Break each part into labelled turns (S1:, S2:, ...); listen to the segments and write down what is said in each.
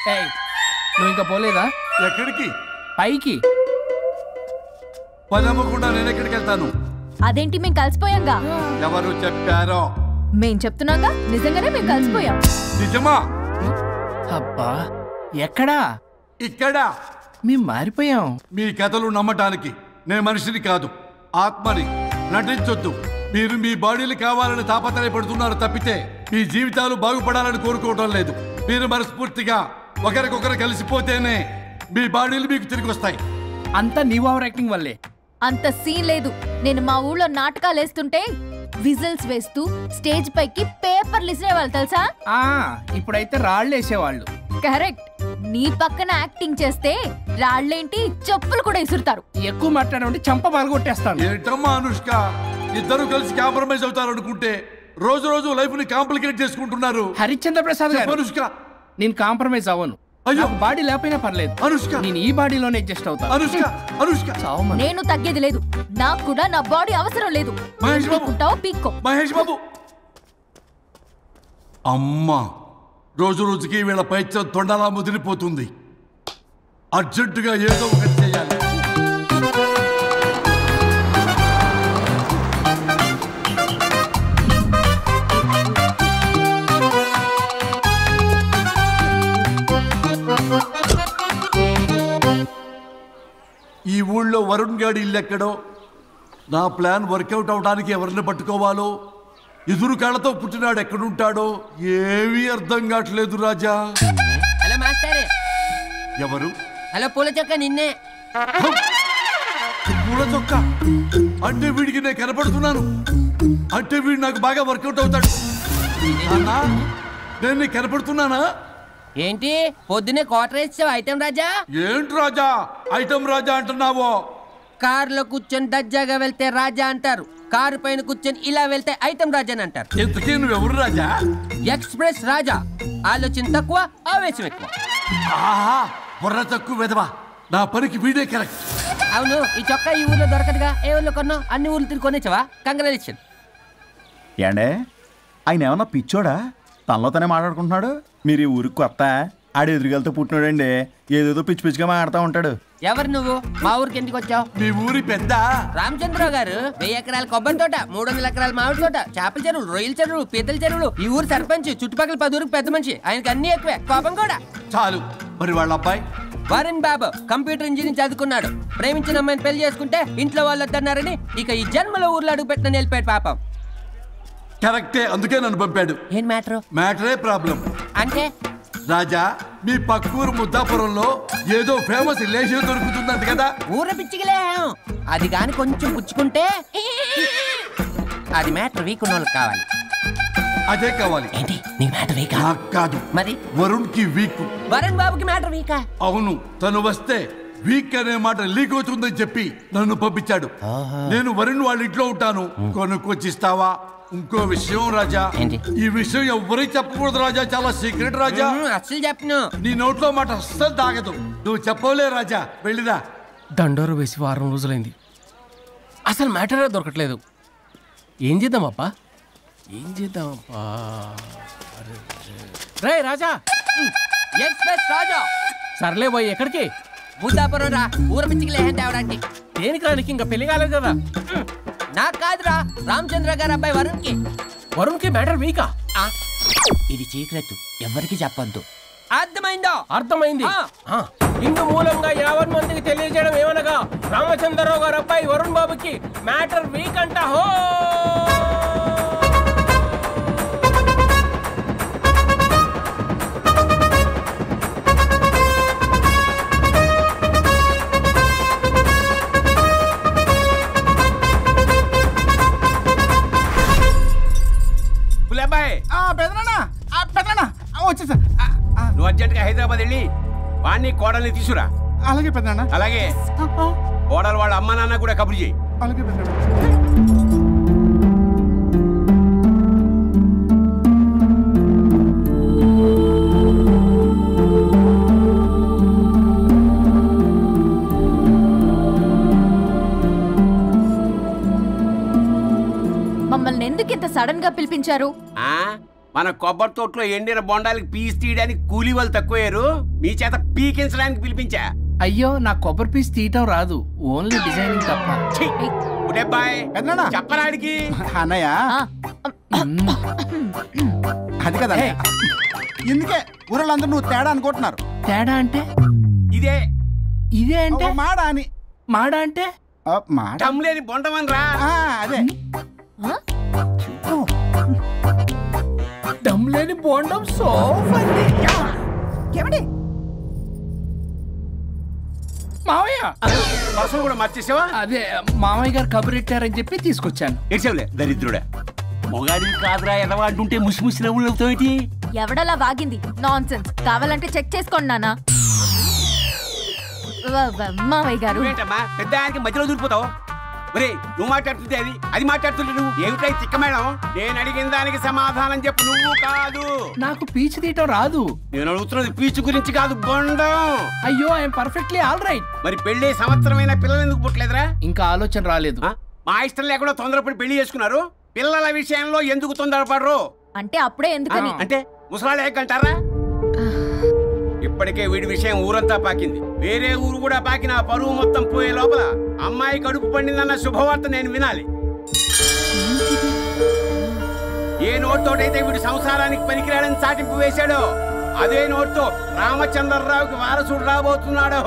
S1: నువ్వు ఇంకా పోలేదా?
S2: ఎక్కడికి?
S1: పైకి.
S2: పదమ్మకుండా నేను ఎక్కడికి వెళ్తాను?
S3: అదేంటి మేము కలిసిపోయాంగా?
S2: ఎవరు చెప్పారో?
S3: మేం చెప్తున్నాగా, నిజంగానే మేము కలిసిపోయాం.
S2: నిజమా?
S1: అబ్బా ఎక్కడా?
S2: ఇక్కడ.
S1: మేము మారిపోయాం.
S2: మీ కథలు నమ్మటానికి నేను మనిషిని కాదు, ఆత్మని. నటించొద్దు. మీరు మీ బాడీలు కావాలని తాపత్రయపడుతున్నారు తప్పితే మీ జీవితాలు బాగుపడాలని కోరుకోవడం లేదు. మీరు మనస్ఫూర్తిగా ఒకరికొకరు కలిసిపోతేనే మీ బాడీలు మీకు తిరిగి వస్తాయి.
S1: అంతా నీ ఓవర్ యాక్టింగ్ వల్లే.
S3: అంత సీన్ లేదు. నేను మా ఊళ్ళో నాటకాలు వేస్తుంటే విజిల్స్ వేస్తూ స్టేజ్ పైకి పేపర్లు ఇసిరేవాళ్ళు తెలుసా?
S1: ఇప్పుడైతే రాళ్ళు వేసేవాళ్ళు.
S3: కరెక్ట్. నీ పక్కన యాక్టింగ్ చేస్తే రాళ్ళేంటి చెప్పులు కూడా ఇసురుతారు.
S1: ఎక్కువ మాట్లాడంటే చంప పగలగొట్టేస్తాను.
S2: ఏంటమ్మా అనుష్క, ఇద్దరు కలిసి కాంప్రమైజ్ అవుతారు అనుకుంటే రోజు రోజు లైఫ్ ని కాంప్లికేట్ చేసుకుంటున్నారు.
S1: హరిశ్చంద్ర ప్రసాద్ గారు,
S2: అనుష్క
S1: నేను కాంప్రమైజ్ అవ్వను. అయ్యో, బాడీ లేకపోయినా పర్లేదు అనుష్క, నేను ఈ బాడీలోనే అడ్జస్ట్ అవుతాను.
S2: అనుష్క అనుష్క
S3: నేను తగ్గేది లేదు. నాకు కూడా నా బాడీ అవసరం లేదు. పీక్కో.
S2: మహేష్ బాబు. అమ్మా, రోజు రోజుకి వీళ్ళ పైత్యం తొండలా ముదిరిపోతుంది. అర్జెంటుగా ఏదో ఒకటి చేయాలి. ఈ ఊళ్ళో వరుణ్ గాడి ఇల్లు ఎక్కడో, నా ప్లాన్ వర్కౌట్ అవడానికి ఎవరిని పట్టుకోవాలో, ఎదురు కాళ్ళతో పుట్టినాడు ఎక్కడుంటాడో ఏమీ అర్థం కావట్లేదు రాజా.
S4: Hello master.
S2: ఎవరు?
S4: హలో పూల చొక్క, నిన్నే.
S2: పూల చొక్క అంటే వీడికి నేను కనపడుతున్నాను. అంటే వీడు నాకు బాగా వర్కౌట్ అవుతాడు. నేను నీకు కనపడుతున్నానా?
S4: ఏంటి పొద్దునే క్వార్టర్ ఇచ్చావు ఐటమ్ రాజా?
S2: ఏంటి రాజా ఐటమ్ రాజా అంటున్నావో?
S4: కారులో కూర్చొని దజ్జాగా వెళ్తే రాజా అంటారు, కారు పైన కూర్చొని ఇలా వెళ్తే ఐటమ్ రాజా అని అంటారు.
S2: ఇంతకీ నువ్వెవరు రాజా?
S4: ఎక్స్ప్రెస్ రాజా. ఆలోచన తక్కువ, ఆవేశం ఎక్కువ.
S2: ఆహా, బుర్ర తక్కువ వెదవా. నా పనికి వీడే కరెక్ట్.
S4: అవును, ఈ చొక్కా ఈ ఊర్లో దొరకదుగా. ఏ ఊర్లో కొన్నావు? అన్ని ఊర్లు తిరిగి కొనేచ్చావా? కంగ్రాచులేషన్.
S5: ఏండే, ఆయన ఏమన్నా పిచ్చోడా? తనలో తనే మాట్లాడుకుంటున్నాడు. మీరు ఈ ఊరికి కొత్త, ఆడు ఎదురుగలతో పుట్టినాడండి. ఏదేదో పిచ్చి పిచ్చిగా మాట్లాడుతూ ఉంటాడు.
S4: ఎవరు నువ్వు? మా ఊరికి ఎందుకు వచ్చావు?
S2: మీ ఊరి పెద్ద
S4: రామచంద్రరావు గారు 1000 ఎకరాల కొబ్బరి తోట, 300 ఎకరాల మామిడి తోట, చేపల చెరువులు, రొయ్యల చెరువులు, పీతల చెరువులు. ఈ ఊరు సర్పంచ్, చుట్టుపక్కల 10 ఊరికి పెద్ద మనిషి. ఆయనకి అన్ని ఎక్కువే, కోపం కూడా.
S2: చాలు. మరి వాళ్ళ అబ్బాయి
S4: వరుణ్ బాబు కంప్యూటర్ ఇంజనీరింగ్ చదువుకున్నాడు. ప్రేమించిన అమ్మాయిని పెళ్లి చేసుకుంటే ఇంట్లో వాళ్ళు వద్దన్నారని ఇక ఈ జన్మలో ఊర్లో అడుగు పెట్టిన నిలిపాడు పాపం.
S2: కరెక్టే, అందుకే నన్ను పంపాడు.
S4: ఏం మ్యాటర్?
S2: మ్యాటరే ప్రాబ్లం.
S4: అంటే
S2: రాజా, మీ పక్కూరు ముద్దాపురంలో ఏదో ఫేమస్ రిలేషన్ దొరుకుతుందంట కదా?
S4: ఊర పిచ్చికిలే. అది గాని కొంచెం పుచ్చుకుంటే అది మ్యాటర్ వీక్ ఉన్న వాళ్ళకి కావాలి.
S2: అదే కావాలి.
S4: ఏంటి నీ మ్యాటర్ వీకా?
S2: నాకు కాదు,
S4: మరి
S2: వరుణ్ కి వీక్.
S4: వరుణ్ బాబుకి మ్యాటర్ వీకా?
S2: అవును, తను వస్తే వీక్ అనే మాట లీక్ అవుతుందని చెప్పి నన్ను పంపించాడు. నేను వరుణ్ వాళ్ళ ఇంట్లో ఉంటాను, కొనుక్కొచ్చిస్తావా? ఇంకో విషయం రాజా, ఈ విషయం ఎవరికి చెప్పకూడదు రాజా, చాలా సీక్రెట్ రాజా.
S4: అస్సలు చెప్పను.
S2: నీ నోట్లో మాట అస్సలు తాగదు. నువ్వు చెప్పవలే రాజా, వెళ్ళిరా.
S1: దండోరు వేసి వారం రోజులైంది, అసలు మ్యాటరే దొరకట్లేదు. ఏం చేద్దామప్పా? రే రాజా.
S4: ఎక్స్ప్రెస్ రాజా.
S1: సర్లే పోయి ఎక్కడికి?
S4: ముద్దాపురం రా, ఊర పిచ్చికిలే తేవడానికి.
S1: దేనికి రానికి? ఇంకా పెళ్లి కాలేదు కదా.
S4: నాకు కాదురా, రామచంద్ర గారు అబ్బాయి వరుణ్ కి.
S1: వరుణ్ కి మ్యాటర్ వీకా?
S4: ఇది సీక్రెట్, ఎవరికి చెప్పొద్దు. అర్థమైందో?
S1: అర్థమైంది. ఇందు మూలంగా 50 మందికి తెలియజేయడం ఏమనగా, రామచంద్రరావు గారు అబ్బాయి వరుణ్ బాబుకి మ్యాటర్ వీక్ అంట. హో
S6: వచ్చేసా. నువ్వు అర్జెంట్గా హైదరాబాద్ వెళ్ళి వాణ్ణి కోడల్ని తీసుకురా.
S7: అలాగే పెద్దనా.
S6: అలాగే కోడలు వాళ్ళ అమ్మ నాన్న కూడా కబురు చేయి.
S7: అలాగే పెద్దనా.
S3: మమ్మల్ని ఎందుకు ఇంత సడన్ గా పిలిపించారు?
S6: మన కొబ్బరి తోటలో ఎండిన బొండాలకి పీస్ తీయడానికి కూలీ వాళ్ళు తక్కువయ్యారు, మీ చేత పీకించడానికి పిలిపించా.
S1: అయ్యో నా కొబ్బరి పీస్ తీయటం రాదు, ఓన్లీ డిజైనింగ్ తప్ప.
S6: చెప్పరాడికి
S5: అన్నయ్య అది కదా ఇందుకే ఊరలందరూ నువ్వు తేడా అనుకుంటున్నారు.
S1: తేడా అంటే
S6: ఇదే
S1: ఇదే అంటే
S5: మాడా అని.
S1: మాడా అంటే
S6: లేని బొండమని రా.
S5: అదే
S1: దమ్ లేని బోండం సోఫండి.
S7: ఏమండి
S1: మావయ్య
S6: వర్షం కూడా మర్చేసావా?
S1: అదే మామయ్య గారు కబురెట్టారని చెప్పి తీసుకొచ్చాను.
S6: ఏడ్చావులే దరిద్రుడా. మొగాడివి కాదురా ఎదవా అంటుంటే ముసి ముసి నవ్వులు అవుతావేంటి?
S3: ఎవడలా వాగింది? Nonsense. కావాలంటే చెక్ చేసుకోండి నాన్న. మామయ్య గారు
S6: ఏంటమ్మా పెద్ద ఆయనకి మధ్యలో దూరిపోతావు? ఒరే నువ్వు మాట్లాడుతుంటే అది మాట్లాడుతుంటే నువ్వు ఏమిటై తిక్క మేడం? నేను అడిగిన దానికి సమాధానం చెప్పు. నువ్వు కాదు.
S1: నాకు పీచు తీయటం రాదు.
S6: నేను అడుగుతున్నది పీచు గురించి కాదు, బొండం.
S1: అయ్యో ఐఎమ్ పర్ఫెక్ట్లీ ఆల్ రైట్.
S6: మరి పెళ్లి సంవత్సరమైన పిల్లలు ఎందుకు పుట్టలేదురా?
S1: ఇంకా ఆలోచన రాలేదు.
S6: మా ఇష్టం లేకుండా తొందరపడి పెళ్లి చేసుకున్నారు. పిల్లల విషయంలో ఎందుకు తొందరపడరు?
S3: అంటే అప్పుడే ఎందుకని?
S6: అంటే ముసలాళ్ళు ఏకంటారా? ఇప్పటికే వీడి విషయం ఊరంతా పాకింది. వేరే ఊరు కూడా పాకిన పరువు మొత్తం పోయే లోపల అమ్మాయి కడుపు పండిందన్న శుభవార్త నేను వినాలి. ఏ నోట్తోటైతే వీడు సంసారానికి పనికిరాడని చాటింపు వేశాడో అదే నోట్తో రామచంద్రరావుకి వారసుడు రాబోతున్నాడో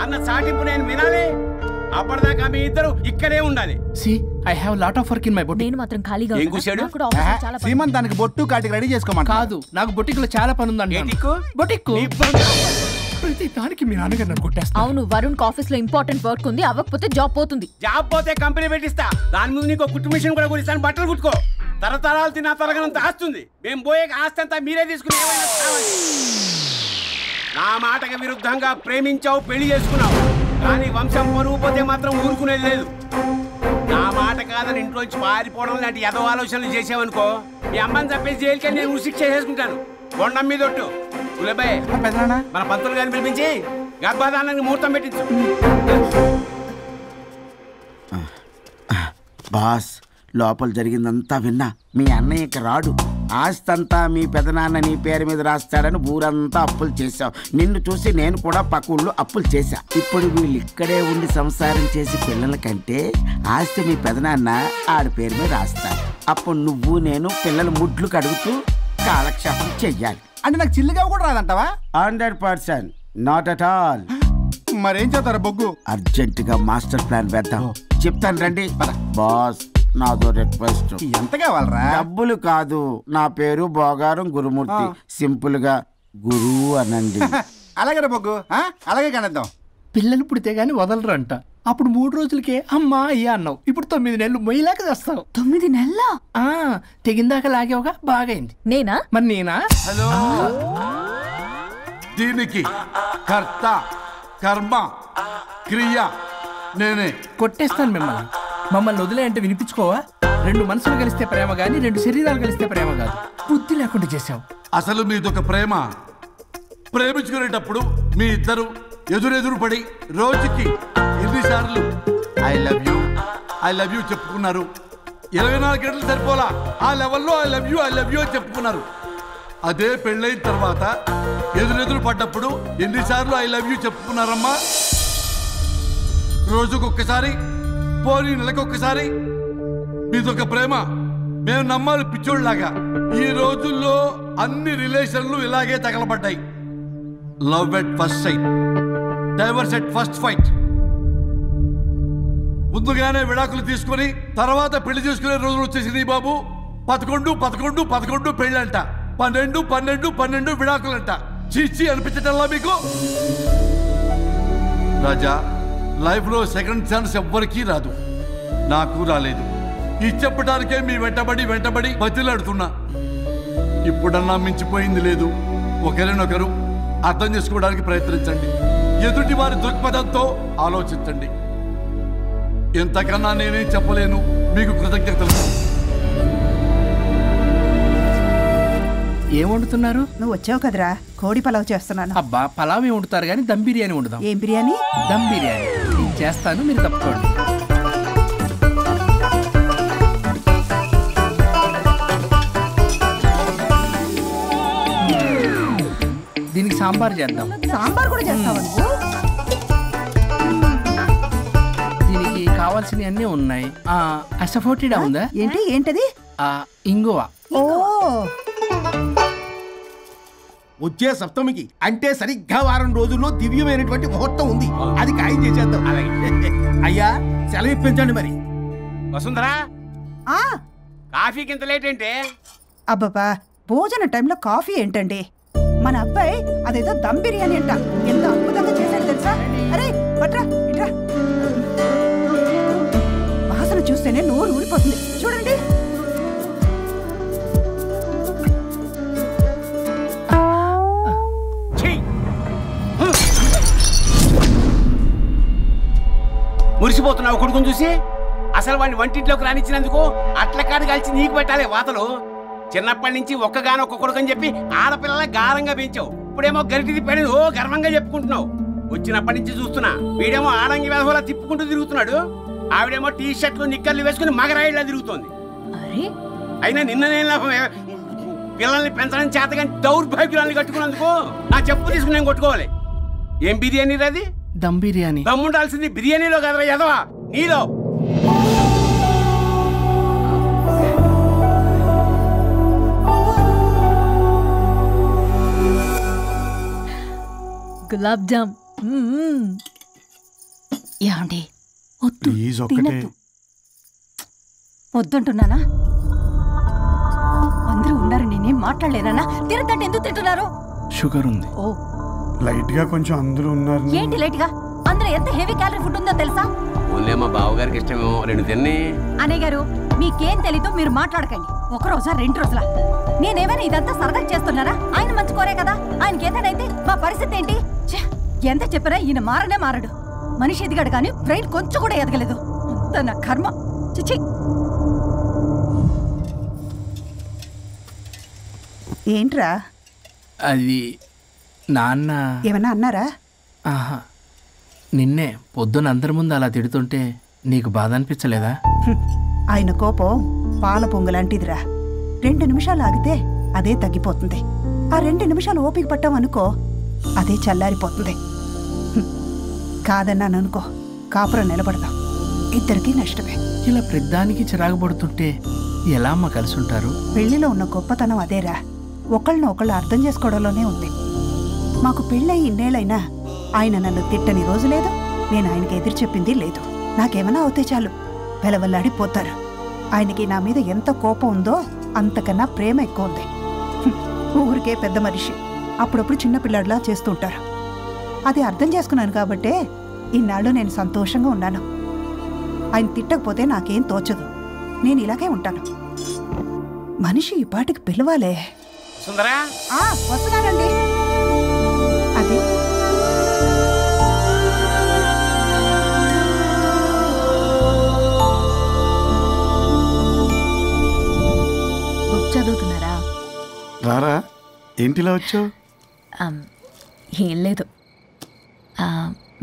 S6: అన్న చాటింపు నేను వినాలి. అప్పటిదాకా మీ ఇద్దరు ఇక్కడే ఉండాలి.
S1: I have lot of work in my boutique.
S3: నేను మాత్రం ఖాళీగా
S6: ఏం కూశాడు?
S5: శ్రీమంత్ దానికి బొట్టు కాటికి రెడీ చేసుకోమని
S1: కాదు, నాకు బొటిక్ లో చాలా పని ఉందండి. బొటిక్ ప్రతి దానికి మీ నాన్నగారు నన్ను కొట్టేస్తా.
S3: అవును, వరుణ్ ఆఫీస్ లో ఇంపార్టెంట్ వర్క్ ఉంది, అవ్వకపోతే జాబ్ పోతుంది.
S6: జాబ్ పోతే కంపెనీ పెట్టిస్తా. దాని ముందు నీకు కుట్టు మిషన్ కూడా కొనిస్తాను. బట్టలు కుట్టుకో. తరతరాలు తిన్నా తరగనంత ఆస్తుంది. మేము పోయే ఆస్తి అంతా మీరే తీసుకుని నా మాటకి విరుద్ధంగా ప్రేమించావు, పెళ్లి చేసుకున్నావు. కానీ వంశం పరువు పోతే మాత్రం ఊరుకునేది లేదు. నా మాట కాదని ఇంట్లోంచి పారిపోవడం లాంటి ఎదో ఆలోచనలు చేసావనుకో, మీ అమ్మని చంపేసి జైలుకి నేను శిక్ష చేసుకుంటాను. బొండం మీద ఒట్టు. ఉలబాయ్ మన పంతులు గారిని పిలిపించి గర్భధానానికి ముహూర్తం పెట్టించు.
S8: బాస్ లోపల జరిగిందంతా విన్నా. మీ అన్నయ్యకి రాడు, ఆస్తంతా మీ పెదనాన్న నీ పేరు మీద రాస్తాడని ఊరంతా అప్పులు చేశావు. నిన్ను చూసి నేను కూడా పక్క ఊళ్ళో అప్పులు చేశా. ఇప్పుడు వీళ్ళు ఇక్కడే ఉండి సంసారం చేసి పిల్లల కంటే ఆస్తి మీ పెదనాన్న ఆడి పేరు మీద రాస్తాడు. అప్పుడు నువ్వు నేను పిల్లల ముడ్లు కడుగుతూ కాలక్షేపం చెయ్యాలి.
S5: అంటే నాకు చిల్లిగా కూడా రాదంటావా?
S8: 100% నాట్ అట్ ఆల్.
S5: మరేం చేస్తారు బొగ్గు?
S8: అర్జెంటుగా మాస్టర్ ప్లాన్ వేద్దాం. చెప్తాను రండి. బాస్ నాదో రిక్వెస్ట్.
S5: ఎంత కావాలరా?
S8: డబ్బులు కాదు, నా పేరు బోగారం గురుమూర్తి. సింపుల్ గా గురు అనండి.
S5: అలాగే బొగ్గు, అలాగే కనేద్దాం.
S1: పిల్లలు పుడితే గానీ వదలరంట. అప్పుడు 3 రోజులకే అమ్మా అయ్యా అన్నావు. ఇప్పుడు 9 నెలలు మొయ్యలాక చేస్తావు.
S3: 9 నెలల
S1: తెగిందాక లాగేవగా బాగైంది.
S3: నేనా?
S1: మరి నేనా?
S2: హలో, దీనికి కర్త కర్మ క్రియ నేనే.
S1: కొట్టేస్తాను మిమ్మల్ని. మమ్మల్ని వదిలే అంటే వినిపించుకోవా? 2 మనసులు కలిస్తే ప్రేమ గాని 2 శరీరాలు కలిస్తే ప్రేమ కాదు. బుద్ధి లేకుండా చేసావు.
S2: అసలు మీదొక ప్రేమ. ప్రేమించుకునేటప్పుడు మీ ఇద్దరు ఎదురెదురు పడి రోజుకి ఎన్నిసార్లు ఐ లవ్ యూ చెప్పుకున్నారు? 24 గంటలు సరిపోలా. ఆ లెవెల్లో ఐ లవ్ యూ అని చెప్పుకున్నారు. అదే పెళ్ళైన తర్వాత ఎదురెదురు పడ్డప్పుడు ఎన్నిసార్లు ఐ లవ్ యూ చెప్పుకున్నారమ్మా? రోజుకొక్కసారి, పోనీ నెలకొక్కసారి. మీదొక ప్రేమ. మేము నమ్మాలి పిచ్చోళ్ళలాగా. ఈ రోజుల్లో అన్ని రిలేషన్లు ఇలాగే తగలబడ్డాయి. Love at first sight, divorce at first fight. ముందుగానే విడాకులు తీసుకుని తర్వాత పెళ్లి చేసుకునే రోజులు వచ్చేసింది బాబు. 11 పెళ్ళంట, 12 విడాకులంట. చీచి అనిపించటల్లా మీకు? రాజా, లైఫ్ లో సెకండ్ ఛాన్స్ ఎవ్వరికీ రాదు. నాకు రాలేదు. ఈ చెప్పడానికే మీ వెంటబడి బతిలాడుతున్నా. ఇప్పుడన్నా మించిపోయింది లేదు. ఒకరినొకరు అర్థం చేసుకోవడానికి ప్రయత్నించండి. ఎదుటి వారి దృక్పథంతో ఆలోచించండి. ఎంతకన్నా నేనేం చెప్పలేను. మీకు కృతజ్ఞతలు.
S1: ఏం వండుతున్నారు?
S7: నువ్వు వచ్చావు కదరా, కోడి పలావ్ చేస్తున్నాను.
S1: అబ్బా, పలావ్ ఏం వండుతారు కానీ దమ్ బిర్యానీ వండుదాం.
S7: ఏం బిర్యానీ?
S1: దమ్ బిర్యానీ. నేను చేస్తాను, మీరు తప్పుకోండి.
S9: సాంబార్ చేద్దాం.
S7: సాంబార్ కూడా చేస్తావా నువ్వు?
S9: దీనికి కావాల్సినవి అన్నీ ఉన్నాయి. అసఫోటిడా ఉందా?
S7: ఏంటది?
S9: ఇంగువ.
S7: ఓ,
S10: వచ్చే సప్తమికి అంటే సరిగ్గా వారం రోజుల్లో దివ్యమైనటువంటి ముహూర్తం ఉంది. అది ఖాయం చేసేద్దాం. అయ్యా సెలవు ఇప్పించండి మరి.
S6: వసుంధరా, కాఫీకి ఇంత లేట్ ఏంటే?
S7: అబ్బబ్బా, భోజన టైంలో కాఫీ ఏంటండి? మన అబ్బాయి అదేదో దమ్ బిర్యానీ అంట, ఎంత అద్భుతంగా చేశాడు తెలుసా? అరే పట్రా ఇట్రా. వాసన చూస్తేనే నోరు ఊరిపోతుంది. చూడండి.
S6: మురిసిపోతున్నావు కొడుకుని చూసి? అసలు వాడిని వంటింట్లోకి రానిచ్చినందుకు అట్లకాడు కలిసి నీకు పెట్టాలి వాతలు. చిన్నప్పటి నుంచి ఒక్కగానొక్క కొడుకు అని చెప్పి ఆడపిల్లల గారంగా పెంచావు. ఇప్పుడేమో గరిటి తిప్పాడు ఓ గర్వంగా చెప్పుకుంటున్నావు. వచ్చినప్పటి నుంచి చూస్తున్నా వీడేమో ఆడంగి వెధవలా తిప్పుకుంటూ తిరుగుతున్నాడు. ఆవిడేమో టీ షర్ట్లు నిక్కర్లు వేసుకుని మగరాయిలా తిరుగుతోంది. అయినా నిన్ననే పిల్లల్ని పెంచడం చేతగా దౌర్భాగ్యురాన్ని కట్టుకున్నందుకు నా చెప్పు తీసుకుని నేను కొట్టుకోవాలి. ఏం బిర్యానీ రాది?
S9: దమ్ బిర్యానీ.
S6: దమ్ ఉండాల్సింది బిర్యానీలో కదరా ఎదవా, నీలో.
S3: గులాబ్ జామ్. ఏమండి వద్దుంటున్నానా? అందరూ ఉన్నారు, నేనేం మాట్లాడలేనా? తినదంటే ఎందుకు తింటున్నారు?
S9: షుగర్ ఉంది.
S3: ఓ
S11: లైట్ గా కొంచెం అందరూ ఉన్నారు.
S3: ఏంటి లైట్ గా? అందులో ఎంత హెవీ క్యాలరీ ఫుడ్ ఉందో తెలుసా?
S6: ఓన్లే మా బావగారికి ఇష్టమేమో, 2 తిన్ని.
S3: అన్నయ్య గారు, మీకేం తెలీదో మీరు మాట్లాడకండి. 1 రోజా 2 రోజులా? నేనేమైనా ఇదంతా సరదా చేస్తున్నారా? ఆయన మంచి కోరే కదా. ఆయనకి ఏదైతే మా పరిస్థితి ఏంటి? ఎంత చెప్పినా ఈయన మారనే మారడు. మనిషి ఎదిగాడు కానీ బ్రెయిన్ కొంచెం కూడా ఎదగలేదు. అంత నా కర్మ. చిచి.
S7: ఏంట్రా?
S9: అది నాన్న
S7: ఏమన్నా అన్నారా?
S9: ఆహా, నిన్నే పొద్దున అందరి ముందు అలా తిడుతుంటే నీకు బాధ అనిపించలేదా?
S7: ఆయన కోపం పాల పొంగులాంటిదిరా. 2 నిమిషాలు ఆగితే అదే తగ్గిపోతుంది. ఆ 2 నిమిషాలు ఓపిక పట్టామనుకో, అదే చల్లారిపోతుంది. కాదన్నాననుకో, కాపురం నిలబడదాం. ఇద్దరికీ నష్టమే.
S9: ఇలా ప్రతిదానికి చిరాకు పడుతుంటే ఎలా అమ్మ కలిసి ఉంటారు?
S7: పెళ్లిలో ఉన్న గొప్పతనం అదేరా, ఒకళ్ళని ఒకళ్ళు అర్థం చేసుకోవడంలోనే ఉంది. మాకు పెళ్ళయి ఇన్నేళ్ళైనా ఆయన నన్ను తిట్టని రోజు లేదు, నేను ఆయనకి ఎదురు చెప్పింది లేదు. నాకేమైనా అవుతే చాలు వెలవల్లాడిపోతారు. ఆయనకి నా మీద ఎంత కోపం ఉందో అంతకన్నా ప్రేమ ఎక్కువ ఉంది. ఊరికే పెద్ద మనిషి, అప్పుడప్పుడు చిన్నపిల్లాడిలా చేస్తుంటారు. అది అర్థం చేసుకున్నాను కాబట్టే ఇన్నాళ్ళు నేను సంతోషంగా ఉన్నాను. ఆయన తిట్టకపోతే నాకేం తోచదు. నేను ఇలాగే ఉంటాను. మనిషి ఈ పాటికి పిలవాలే.
S6: సుందరా,
S7: వస్తున్నానండి. అది
S3: బుక్ చదువుతున్నారా?
S11: రారా, ఏంటిలా వచ్చావు?
S3: ఏం లేదు,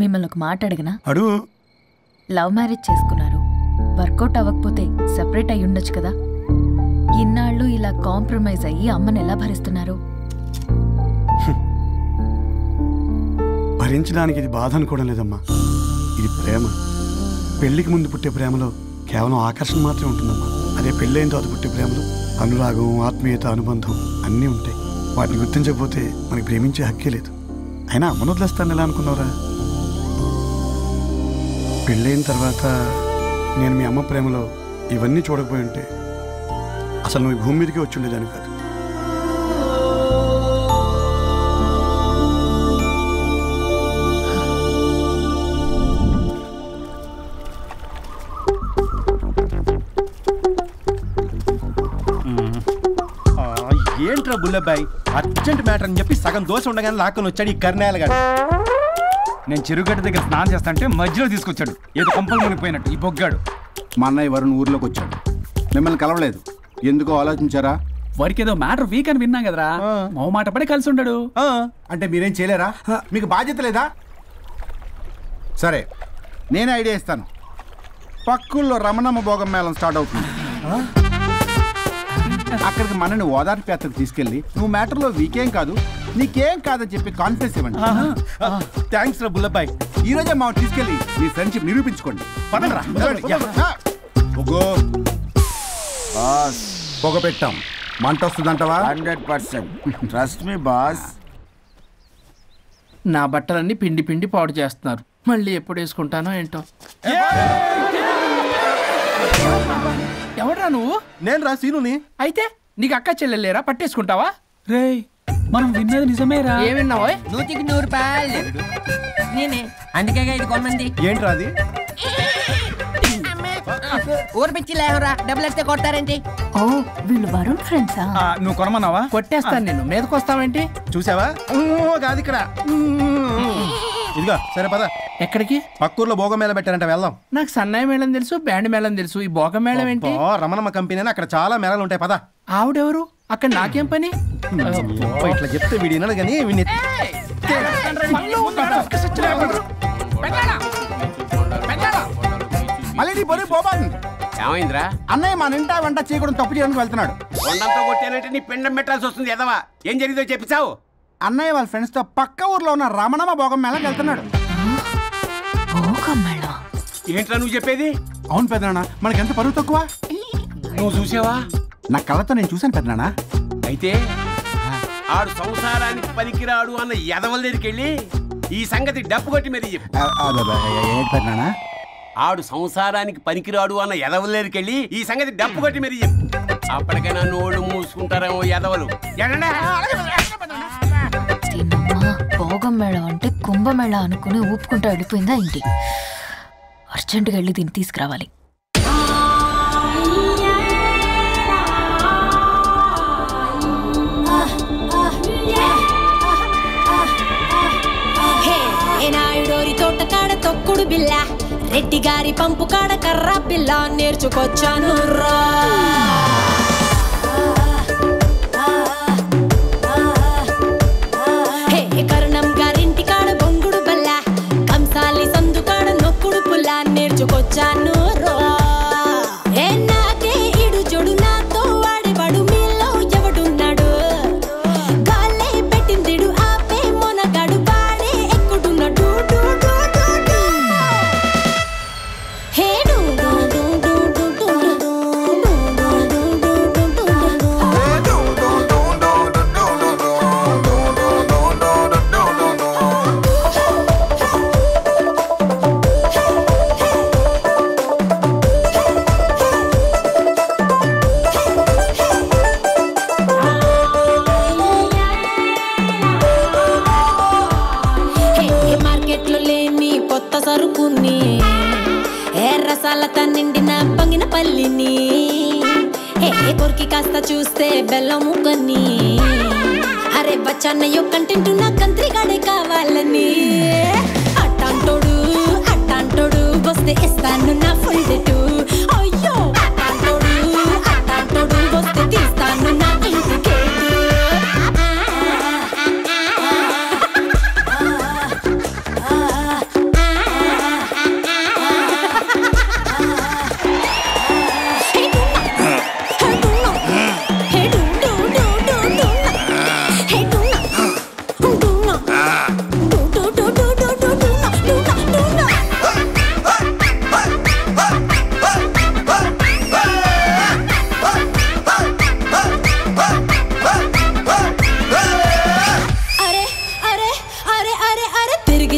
S3: మిమ్మల్ని ఒక మాట అడిగినా?
S11: అడుగు.
S3: లవ్ మ్యారేజ్ చేసుకున్నారు, వర్కౌట్ అవ్వకపోతే సెపరేట్ అయ్యి ఉండొచ్చు కదా. ఇన్నాళ్ళు ఇలా కాంప్రమైజ్ అయ్యి అమ్మని ఎలా భరిస్తున్నారు?
S11: భరించడానికి ఇది బాధ అనుకోవడం లేదమ్మా, ఇది ప్రేమ. పెళ్లికి ముందు పుట్టే ప్రేమలో కేవలం ఆకర్షణ మాత్రమే ఉంటుందమ్మా. అదే పెళ్ళైన తర్వాత పుట్టే ప్రేమలో అనురాగం, ఆత్మీయత, అనుబంధం అన్నీ ఉంటాయి. వాటిని గుర్తించకపోతే మనకి ప్రేమించే హక్కే లేదు. అయినా అమ్మను వదిలేస్తాను ఎలా అనుకున్నావురా? పెళ్ళైన తర్వాత నేను మీ అమ్మ ప్రేమలో ఇవన్నీ చూడకపోయి ఉంటే అసలు నువ్వు భూమి మీదకే వచ్చి ఉండేదాన్ని కాదు.
S5: ఏంట్రా బుల్లబ్బాయి, అర్జెంట్ మ్యాటర్ అని చెప్పి సగం దోశ ఉండగానే లాక్కొని వచ్చాడు ఈ కర్ణాలగాడు.
S12: నేను చెరువుగడ్డ దగ్గర స్నానం చేస్తాంటే మధ్యలో తీసుకొచ్చాడు, ఏదో కొంపలు మునిగిపోయినట్టు ఈ బొగ్గాడు.
S13: మా అన్నయ్య వరుణ్ ఊర్లోకి వచ్చాడు, మిమ్మల్ని కలవలేదు. ఎందుకో ఆలోచించారా?
S12: వారికి ఏదో మ్యాటర్ వీక్ అని విన్నాం కదరా, మాట పడి కలిసి ఉండడు.
S13: అంటే మీరేం చేయలేరా? మీకు బాధ్యత లేదా? సరే, నేనే ఐడియా ఇస్తాను. పక్కుల్లో రమణమ్మ భోగం మేళం స్టార్ట్ అవుతుంది. అక్కడికి మనని ఓదార్పు యాత్రకు తీసుకెళ్ళి నువ్వు మ్యాటర్లో వీకేం కాదు, నీకేం కాదని చెప్పి కాన్ఫిడెన్స్ ఇవ్వండి. థ్యాంక్స్ రా బుల్లబాయ్. ఈ రోజే మా తీసుకెళ్ళి మీ ఫ్రెండ్షిప్ నిరూపించుకోండి. పదండ్రా. పొగ పెట్టాం. మంట వస్తుందంటవా?
S8: 100%. Trust me boss.
S9: నా బట్టలన్నీ పిండి పిండి పాడు చేస్తున్నారు. మళ్ళీ ఎప్పుడు వేసుకుంటానో ఏంటో. ఎవడ్రా నువ్వు?
S10: నేను రా సీనుని.
S9: అయితే నీకు అక్క చెల్లెలేరా? పట్టేసుకుంటావా?
S14: రేయ్ మనం విన్నది నిజమేరా?
S9: ఏ విన్నావో?
S4: 100కి 100 రూపాయలు నేనే. అందుకే ఇది కొమ్మంది.
S10: ఏంట్రా అది?
S4: ఊరు పిచ్చి లేవరా, డబ్బులు వస్తే కొడతారేంటి?
S3: ఓ వీళ్ళు వరుణ్ ఫ్రెండ్సా?
S10: నువ్వు కొనమన్నావా?
S9: కొట్టేస్తాను నేను. మీదకొస్తావేంటి?
S10: చూసావా? కాదు ఇక్కడ. ఇదిగో సరే పద.
S9: ఎక్కడికి?
S10: పక్కూర్లో భోగం మేళ పెట్టారంట, వెళ్దాం.
S9: నాకు సన్నాయి మేళం తెలుసు, బ్యాండ్ మేళం తెలుసు. ఈ భోగం మేళం ఏంటి?
S10: రమణమ్మ కంపెనీ అక్కడ చాలా మేళాలు ఉంటాయి. పద.
S9: ఆవిడెవరు? అక్కడ నాకేం పని?
S10: ఇట్లా చెప్తే వీడి వినడు కానీ వీడిని
S13: మళ్ళీ పొరి పోబాన్.
S6: ఏమైందిరా?
S13: అన్నయ్య మా నింటా వెంట చేయకూడదు తప్పు చేయడానికి వెళ్తున్నాడు.
S6: కొండంతో కొట్టానంటే నీ పిండం పెట్టాల్సి వస్తుంది. ఎదవా ఏం జరిగిందో చెప్పిస్తావు?
S13: అన్నయ్య వాళ్ళ ఫ్రెండ్స్ తో పక్క ఊర్లో ఉన్న రమణమ్మ భోగం మేళకి వెళ్తున్నాడు.
S6: ఏంట్రా నువ్వు చెప్పేది?
S13: అవును పెద్దనాన్న, మనకెంత పరువు తక్కువ.
S6: నువ్వు చూసావా?
S13: నా కళ్ళతో నేను చూశాను పెద్దనాన్న.
S6: అయితే ఆడు సంసారానికి పనికిరాడు అన్న ఎదవల దగ్గరికి వెళ్ళి ఈ సంగతి డప్పు కొట్టి మరీ చెప్పు.
S13: పెద్దనాన్న,
S6: ఆడు సంసారానికి పనికిరాడు అన్న ఎదవల దగ్గరికి వెళ్ళి ఈ సంగతి డప్పు కొట్టి మరీ చెప్పు. అప్పటికైనా నోళ్ళు మూసుకుంటారేమో ఎదవలు.
S15: భోగం మేళం అంటే కుంభమేళ అనుకుని ఊపుకుంటూ వెళ్ళిపోయిందా ఇంటి. అర్జెంటుగా వెళ్ళి దీన్ని తీసుకురావాలి.
S16: నాయుడోరి తోట కాడ తొక్కుడు బిల్ల, రెడ్డి గారి పంపు కాడ కర్ర పిల్ల నేర్చుకొచ్చాను రా. కరుణం గారింటి కాడ బొంగుడు బల్ల, కంసాలి సందు కాడ నొక్కుడు పుల్ల నేర్చుకొచ్చాను రా. నాకే ఇడు జొడు నాతో వాడేవాడు మీలో ఎవడున్నాడు? గాలే పెట్టిందిడు ఆపే మొనగాడు వాడే ఎక్కుడున్నాడు. మార్కెట్లో లేని కొత్త సరుకుని, రసాలతో నిండిన పంగిన పల్లిని, కొరికి కాస్త చూస్తే బెల్లం ముక్కని, అరే బచ్చన్నయ్యో కంటెంట్ నా కంత్రిగాడే కావాలని. అట్టాంటోడు వస్తే ఇస్తాను నా ఫుల్ డేటు. అయ్యో అట్టాంటోడు వస్తే తీస్తాను నా ఇంటికి.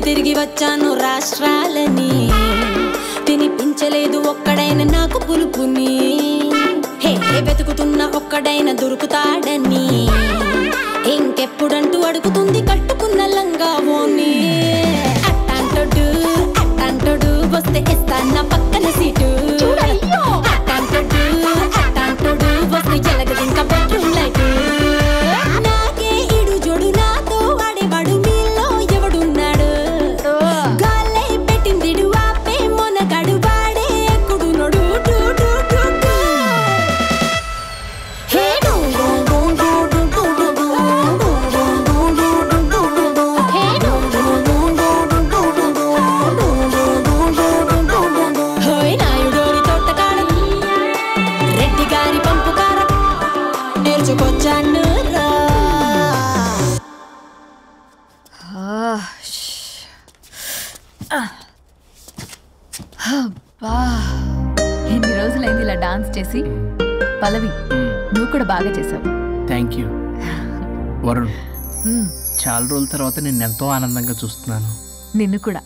S16: తిరిగి వచ్చాను రాష్ట్రాలని, తినిపించలేదు ఒక్కడైన నాకు పులుపుని. వెతుకుతున్న ఒక్కడైన దొరుకుతాడని, ఇంకెప్పుడంటూ అడుగుతుంది కట్టుకున్న లంగా ఓని. అట్టాంటోడు వస్తే ఇస్తాను నా పక్కన సీటు. అట్టాంటోడు వస్తే ఎలగదు ఇంకా బెడ్రూమ్ లైట్. నాకే ఇడు జోడు నాతో వాడేవాడు మీలో ఎవడున్నాడు? గాలే పెట్టిందిడు ఆపే మొనగాడు వాడే ఎక్కుడు నోడు. నాయుడోరి తోట
S15: ఎన్ని రోజులైంది ఇలా డాన్స్ చేసి. పల్లవి, నువ్వు కూడా బాగా చేసావు.
S9: Thank you. వరుణ్, చాలా రోజుల తర్వాత నేను ఎంతో ఆనందంగా చూస్తున్నాను.
S15: నిన్ను కూడా.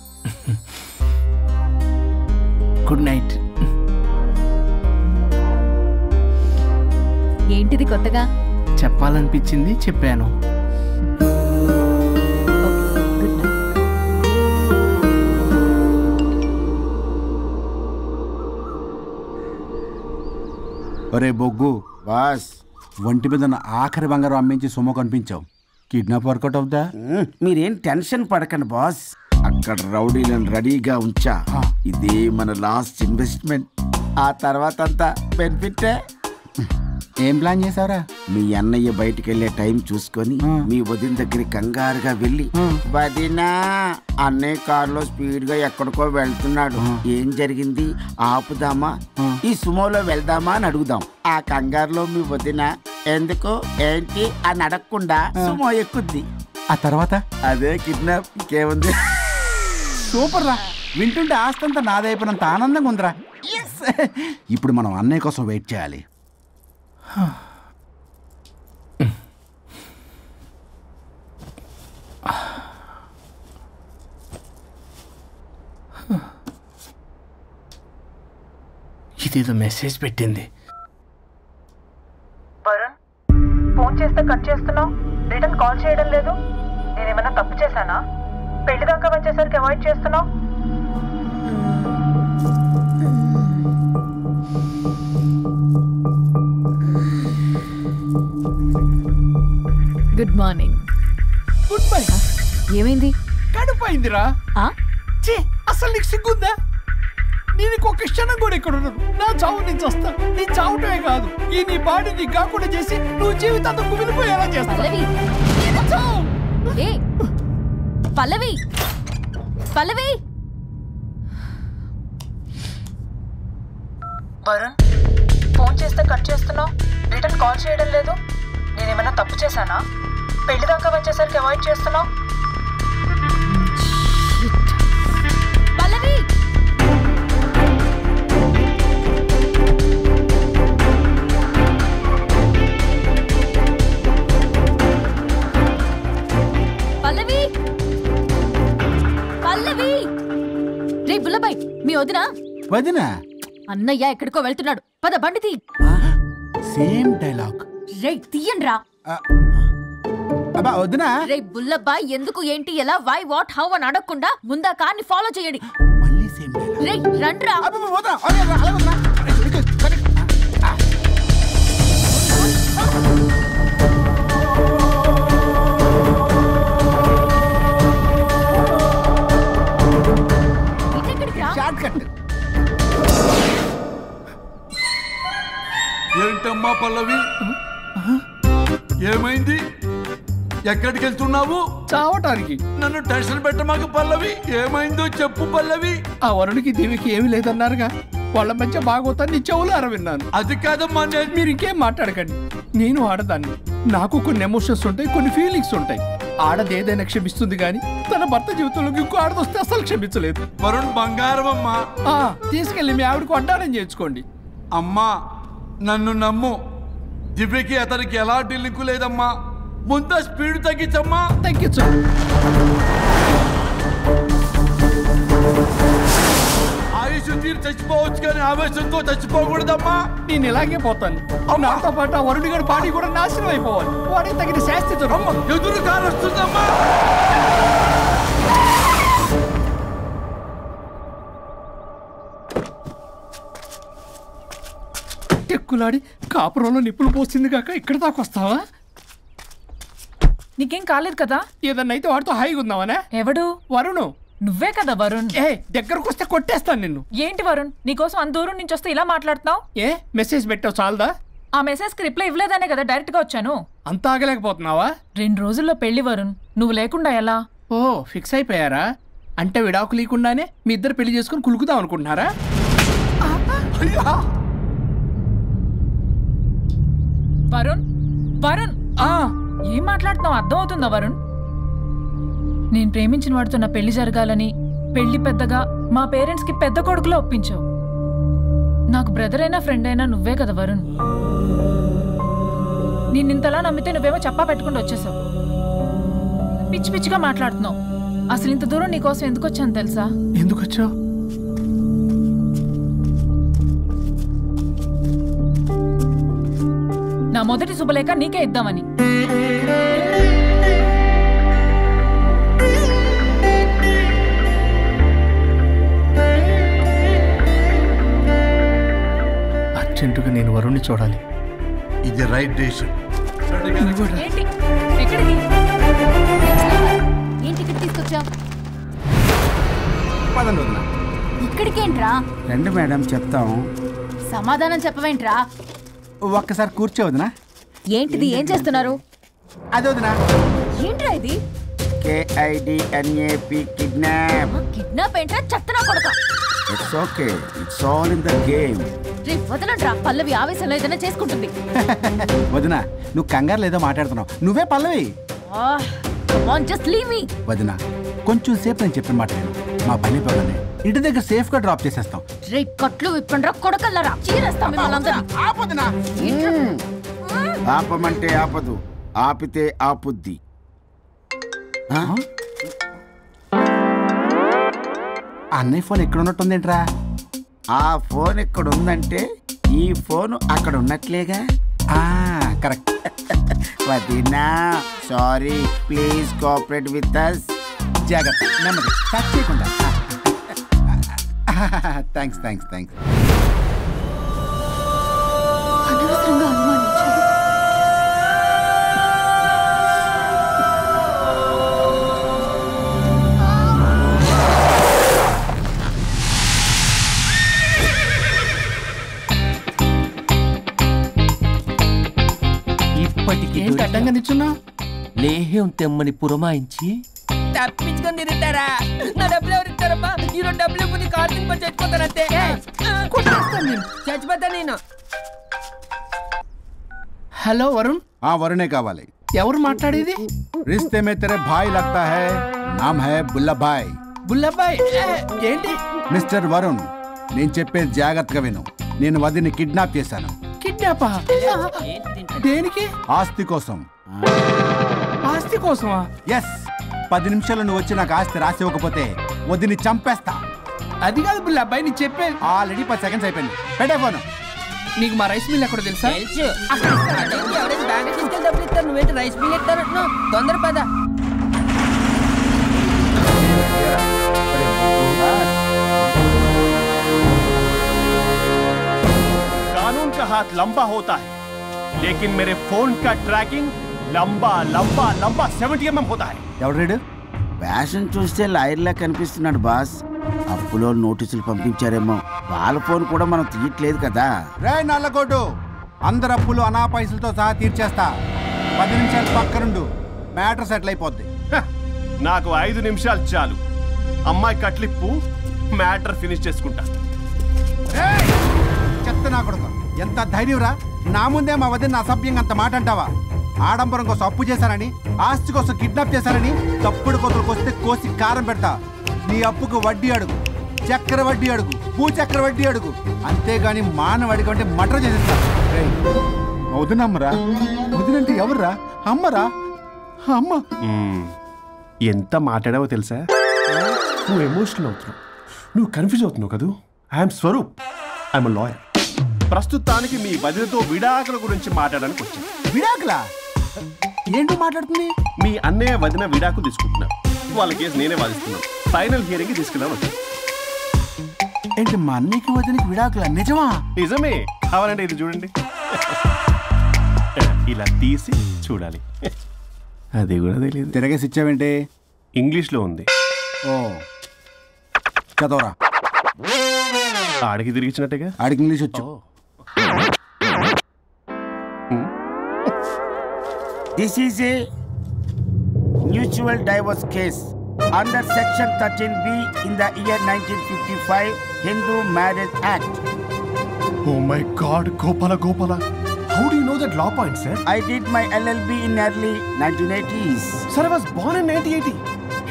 S9: Good night.
S15: ఏంటిది కొత్తగా?
S9: చెప్పాలనిపించింది, చెప్పాను.
S13: ఒరే బొగ్గు
S8: బాస్,
S13: ఒంటి మీద ఉన్న ఆఖరి బంగారం అమ్మించి సొమ్ము కనిపించావు. కిడ్నాప్ వర్కౌట్ అవుతా?
S8: మీరేం టెన్షన్ పడకండి బాస్. అక్కడ రౌడీలను రెడీగా ఉంచా. ఇదే మన లాస్ట్ ఇన్వెస్ట్మెంట్. ఆ తర్వాత అంతా బెనిఫిట్.
S13: ఏం ప్లాన్ చేశారా?
S8: మీ అన్నయ్య బయటికి వెళ్ళే టైం చూసుకొని మీ వదిన దగ్గరికి కంగారుగా వెళ్ళి, వదినా అన్నయ్య కారులో స్పీడ్ గా ఎక్కడికో వెళ్తున్నాడు, ఏం జరిగింది, ఆపుదామా, ఈ సుమోలో వెళ్దామా అని అడుగుదాం. ఆ కంగారులో మీ వదిన ఎందుకు ఏంటి అని అడగకుండా సుమో ఎక్కుద్ది.
S13: ఆ తర్వాత
S8: అదే కిడ్నాప్. ఇంకేముంది?
S13: సూపర్ రా. వింటుంటే ఆస్తంతా నాదైపోయినంత ఆనందంగా ఉందిరా. ఇప్పుడు మనం అన్నయ్య కోసం వెయిట్ చేయాలి.
S9: ఇదేదో మెసేజ్ పెట్టింది.
S17: వరుణ్, ఫోన్ చేస్తే కట్ చేస్తున్నావు, రిటర్న్ కాల్ చేయడం లేదు. నేనేమన్నా తప్పు చేశానా? పెళ్లి దాకా వచ్చేసరికి అవాయిడ్ చేస్తున్నావు.
S15: Good morning.
S9: Good morning.
S15: ఏమైంది?
S9: కడుపైందిరా. అసలు నీకు సిగ్గుందా? నేను ఒక క్షణం కూడా ఇక్కడ ఉన్నాను. నా చావు నుంచి వస్తా. నీ చావుటమే కాదు, ఈ నీ బాడీ నీకు కాకుండా చేసి నువ్వు జీవితాంతం కుమిలిపోయేలా చేస్తా.
S15: పల్లవి, పల్లవి.
S17: వరుణ్, ఫోన్ చేస్తే కట్ చేస్తున్నావు, రిటర్న్ కాల్ చేయడం లేదు. నేనేమన్నా తప్పు చేశానా? పెళ్లి దాకా వచ్చేసరికి అవాయిడ్ చేస్తున్నావు.
S15: పల్లవి, పల్లవి, పల్లవి. రే బుల్లబాయ్, మీ వదినా?
S13: వదినా?
S15: అన్నయ్య ఎక్కడికో వెళ్తున్నాడు, పద బండి తీ.
S13: Same dialogue.
S15: రే తీయండి రా.
S13: అబ్బా వదినా.
S15: రే బుల్లబాయ్, ఎందుకు ఏంటి ఎలా వై వాట్ హౌ అని అడగకుండా ముందా కార్ని ఫాలో చేయండి.
S13: మళ్ళీ సేమ్ డైలాగ్.
S15: రే రండ్రా.
S13: Short cut.
S2: ఏంటమ్మా పల్లవి, ఏమైంది? ఎక్కడికి వెళ్తున్నావు?
S9: చావటానికి.
S2: నన్ను టెన్షన్ పెట్టమాకు పల్లవి. ఏమైందో చెప్పు పల్లవి.
S9: ఆ వరుడికి దేవికి ఏమీ లేదన్నారుగా, వాళ్ళ మధ్య బాగోతాన్ని నీ చెవులారా విన్నాను.
S2: అది కాదమ్మా.
S9: మీరు ఇంకేం మాట్లాడకండి. నేను ఆడదాన్ని, నాకు కొన్ని ఎమోషన్స్ ఉంటాయి, కొన్ని ఫీలింగ్స్ ఉంటాయి. ఆడది ఏదైనా క్షమిస్తుంది కానీ తన భర్త జీవితంలోకి ఇంకో ఆడదొస్తే అసలు క్షమించలేదు.
S2: వరుణ్ బంగారం అమ్మా.
S9: తీసుకెళ్ళి మీ ఆవిడకు అడ్డానం చేయించుకోండి.
S2: అమ్మా నన్ను నమ్ము, దివ్యకి అతనికి ఎలాంటి లింకు లేదమ్మా. ముందు స్పీడ్ తగ్గించమ్మా.
S9: తగ్గించు.
S2: ఆయుష్ తీరు చచ్చిపోవచ్చు కానీ ఆవేశంతో చచ్చిపోకూడదమ్మా.
S9: నేను ఇలాగే పోతాను. నాతో పాటు ఆ వరుడి గారి బాడీ కూడా నాశనం అయిపోవాలి. వాడికి తగిన శాస్తి
S2: ఎదురు కారు వస్తుందమ్మా.
S9: టెక్కులాడి కాపురంలో నిప్పులు పోస్తుంది కాక ఇక్కడ దాకా వస్తావా?
S17: నీకేం కాలేదు కదా?
S9: ఏదన్నా అయితే వాడితో హాయిగా ఉందామనే.
S17: ఎవడు?
S9: వరుణు.
S17: నువ్వే కదా వరుణ్.
S9: దగ్గరకు వస్తే కొట్టేస్తాను నిన్ను.
S17: ఏంటి వరుణ్, నీకోసం అంత దూరం నుంచి వస్తే ఇలా మాట్లాడుతున్నావు?
S9: మెసేజ్ పెట్టావు చాలదా?
S17: ఆ మెసేజ్ కి రిప్లై ఇవ్వలేదనే కదా డైరెక్ట్ గా వచ్చాను.
S9: అంత ఆగలేకపోతున్నావా?
S17: 2 రోజుల్లో పెళ్లి వరుణ్, నువ్వు లేకుండా ఎలా?
S9: ఓ ఫిక్స్ అయిపోయారా? అంటే విడాకు లేకుండానే మీ ఇద్దరు పెళ్లి చేసుకుని కులుకుదాం అనుకుంటున్నారా?
S17: వరుణ్, వరుణ్ ఏం మాట్లాడుతున్నావు? అర్థం అవుతుందా వరుణ్? నేను ప్రేమించిన వాడితో నా పెళ్లి జరగాలని పెళ్లి పెద్దగా మా పేరెంట్స్ కి పెద్ద కొడుకులో ఒప్పించావు. నాకు బ్రదర్ అయినా ఫ్రెండ్ అయినా నువ్వే కదా వరుణ్. నిన్నింతలా నమ్మితే నువ్వేమో చెప్పా పెట్టుకుంటూ వచ్చేసావు. పిచ్చి పిచ్చిగా మాట్లాడుతున్నావు. అసలు ఇంత దూరం నీకోసం ఎందుకు వచ్చాను తెలుసా?
S9: ఎందుకు వచ్చావు?
S17: నా మొదటి శుభలేఖ నీకే ఇద్దామని.
S9: అర్జెంటుగా నేను వరుణ్ణి చూడాలి.
S2: ఇది రైట్ డెసిషన్.
S17: ఏంటి? ఎక్కడికి?
S3: ఏంటి ఇక్కడ తీసుకొచ్చావు?
S13: పదండి వదినా.
S3: ఇక్కడికేంట్రా?
S8: రండి మేడం చెప్తాం.
S3: సమాధానం చెప్పవేంట్రా?
S13: ఒక్కసారి కూర్చో వదినా.
S3: ఏంటిది? ఏం చేస్తున్నారు?
S13: అది వదినా.
S3: ఏంట్రా ఇది?
S8: KIDNAP kidnap.
S3: కిడ్నాప్ ఏంట్రా? చెత్తనా కొడక.
S8: It's okay, it's all in the game.
S3: రే వదలంట్రా, పల్లవి ఆవేశంలో ఏదైనా చేసుకుంటుంది.
S13: వదినా నువ్వు కంగారు లేదో మాట్లాడుతున్నావు. నువ్వే పల్లవి.
S3: Just leave me.
S13: వదినా కొంచెం సేపు నేను చెప్పిన మాట విను. మా పని పడనే ఇంటి దగ్గర సేఫ్ గా డ్రాప్ చేసేస్తాం.
S3: రే కట్లు విప్పండ్రా కొడకల్లరా, చీరేస్తాం మిమ్మల్ని.
S8: ఆపమంటే ఆపదు, ఆపితే ఆపుద్ది.
S13: అన్నయ్య ఫోన్ ఎక్కడ ఉన్నట్టుందేంట్రా?
S8: ఆ ఫోన్ ఎక్కడ ఉందంటే ఈ ఫోన్ అక్కడ ఉన్నట్లేగా.
S13: కరెక్ట్.
S8: వదినా sorry, please cooperate with us.
S13: జాగ్రత్త, నెమ్మది, టచ్ చేయకుండా. Thanks thanks thanks.
S3: అనవసరంగా అనుమానించాను.
S6: ఏంటి అడ్డంగా నిల్చున్నా?
S4: లేహ్యం తెమ్మని పురమాయించి తప్పించుకొని తిరుగుతారా? నా డబ్బులు ఎవరు ఇస్తారమ్మా? ఈరోజు డబ్బులు ఇవ్వని కార్తీక్ పని చచ్చిపోతానంతే. చచ్చిపోతా నేను.
S6: హలో వరుణ్.
S13: వరుణే కావాలి.
S6: ఎవరు మాట్లాడేది?
S13: रिश्ते में तेरे भाई लगता है, नाम है बुल्लाभाई.
S6: బుల్లబ్బాయ్ ఏంటి?
S13: మిస్టర్ వరుణ్, నేను చెప్పేది జాగ్రత్తగా విను. నేను వదిని కిడ్నాప్ చేశాను.
S6: కిడ్నాపా? దేనికి?
S13: ఆస్తి కోసం.
S6: ఆస్తి కోసమా?
S13: ఎస్. 10 నిమిషాలు నువ్వు వచ్చి నాకు ఆస్తి రాసి ఇవ్వకపోతే వదిని చంపేస్తా.
S6: అది కాదు బుల్లబ్బాయ్, నీ చెప్పేది.
S13: ఆల్రెడీ 10 సెకండ్స్ అయిపోయింది. పెట్టే ఫోన్.
S6: నీకు మా రైస్ మిల్ ఎక్కడ తెలుసా?
S4: తెలుసు. ఎవరైనా బ్యాంక్ తీసుకెళ్ళి డబ్బులు ఇస్తారు, నువ్వేంటి రైస్ మిల్ ఇస్తారంటున్నావు? తొందర పద.
S18: कानून का हाथ लंबा होता है, लेकिन मेरे फोन का ट्रैकिंग लंबा लंबा लंबा 70 mm होता है.
S8: ఎవడు ఫ్యాషన్ చూస్తే లాయర్లా కనిపిస్తున్నాడు బాస్. అప్పులో నోటీసులు పంపించారేమో, వాళ్ళ ఫోన్ కూడా మనం తీయట్లేదు కదా.
S13: రే నల్లగొడ్డు, అందరు అప్పులు అనా పైసలతో సహా తీర్చేస్తా. 10 నిమిషాలు పక్కనుండు, మ్యాటర్ సెటిల్ అయిపోద్ది.
S18: నాకు 5 నిమిషాలు చాలు. అమ్మాయి కట్లిప్పు, మ్యాటర్ ఫినిష్ చేసుకుంటా.
S13: చెత్త నా కొడుకు, ఎంత ధైర్యంరా! నా ముందే మా వదిన అసభ్యంగా అంత మాట అంటావా? ఆడంబరం కోసం అప్పు చేశారని, ఆస్తి కోసం కిడ్నాప్ చేశారని తప్పుడు కొతులకు వస్తే కోసి కారం పెడతా. నీ అప్పుకు వడ్డీ అడుగు, చక్కెర వడ్డీ అడుగు, భూచక్ర వడ్డీ అడుగు, అంతేగాని మానవ అడిగి అంటే మటర్ చేసేస్తా. వదినమ్మరా? వదినంటే ఎవర్రా? అమ్మరా? అమ్మ.
S18: ఎంత మాట్లాడావో తెలుసా? నువ్వు ఎమోషనల్ అవుతున్నావు, నువ్వు కన్ఫ్యూజ్ అవుతున్నావు కదూ. I'm Swaroop, I'm lawyer. ప్రస్తుతానికి మీ వదినతో విడాకుల గురించి మాట్లాడడానికి వచ్చాను.
S13: విడాకులా? ఏంటో మాట్లాడుతుంది?
S18: మీ అన్నయ్య వదిన విడాకులు తీసుకుంటున్నారు. వాళ్ళ కేసు నేనే వాదిస్తున్నాను. ఫైనల్ హియరింగ్ తీసుకెళ్ళాను వచ్చాను.
S13: ఏంటి మా అన్నయ్యకి వదినకి విడాకులా? నిజమా?
S18: నిజమే. కావాలంటే ఇది చూడండి. ఇలా తీసి చూడాలి. అది కూడా తెలియదు.
S13: తిరగేసి ఇచ్చావేంటి?
S18: ఇంగ్లీష్లో ఉంది.
S13: ఓ చదవరా.
S18: ఆడికి తిరిగిచ్చినట్టుగా.
S13: ఆడికి ఇంగ్లీష్ వచ్చు.
S8: This is a mutual divorce case under section 13B in the year 1955 Hindu Marriage Act.
S18: Oh my God, Gopala. How do you know that law point, sir?
S8: I did my LLB in early 1980s.
S18: Sir, I was born in 1980.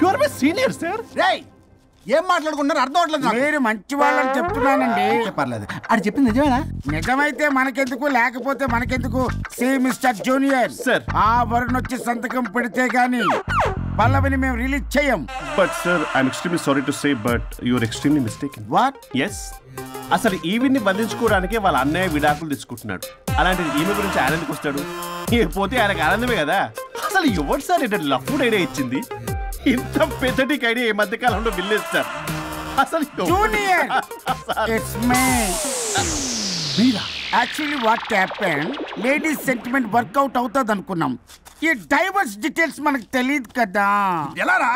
S18: You are my senior, sir.
S8: Right.
S13: ఏం మాట్లాడుకుంటున్నారు అర్థం అవట్లేదు నాకు.
S8: మీరు మంచి వాళ్ళని చెప్తున్నానండి.
S13: పర్లేదు అది చెప్పింది నిజమేనా?
S8: నిజమైతే మనకెందుకు, లేకపోతే మనకెందుకు? సి మిస్టర్ జూనియర్
S18: సార్,
S8: ఆ వరుణ్ వచ్చి సంతకం పెడితే గాని పల్లవిని మేము రిలీజ్ చేయం.
S18: But sir I'm extremely sorry to say but you're extremely mistaken.
S8: What?
S18: Yes, అసలు ఈవిడ్ని బంధించుకోవడానికే వాళ్ళ అన్నయ్య విడాకులు తీసుకుంటున్నాడు. అలాంటిది ఈమె గురించి ఆనందకు వస్తాడు. పోతే ఆయనకు ఆనందమే కదా. అసలు ఎవరు సార్ ఏంటో లఫ్డ్ ఐడియా ఇచ్చింది? ఇంత పెద్దటికి ఐడియా ఈ మధ్య కాలంలో విల్లేదు సార్. అసలు
S8: junior it's me. Actually what happen, ladies sentiment work out అవుతుంది అనుకున్నాం. ఈ డైవర్స్ డీటెయిల్స్ మనకు తెలియదు కదా.
S13: ఎలా రా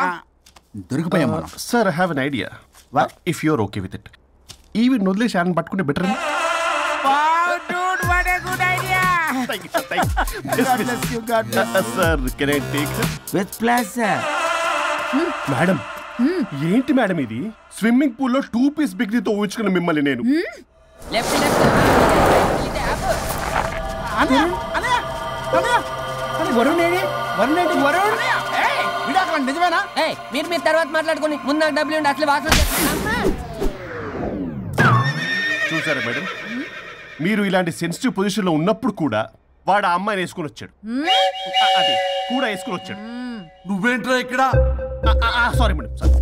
S13: దొరికిపోయాం మనం.
S18: Sir I have an idea. If you're okay with it, ఈవిడ్ని వదిలేసి ఆయన పట్టుకుంటే better. Sir can I take
S8: with pleasure.
S18: Madam, ఏంటి మేడం ఇది? స్విమ్మింగ్ పూల్ లో 2 పీస్ బిగ్నీతో ఊహించుకున్న మిమ్మల్ని నేను.
S13: నిజమేనా?
S4: మీరు తర్వాత మాట్లాడుకుని ముందు నాకు డబ్బులు ఉండి అసలు వాసన.
S18: చూసారా మేడం, మీరు ఇలాంటి సెన్సిటివ్ పొజిషన్ లో ఉన్నప్పుడు కూడా వాడు ఆ అమ్మాయిని వేసుకుని వచ్చాడు. అది కూడా వేసుకుని వచ్చాడు.
S2: నువ్వేంట్రా ఇక్కడ?
S18: Sorry madam, sorry.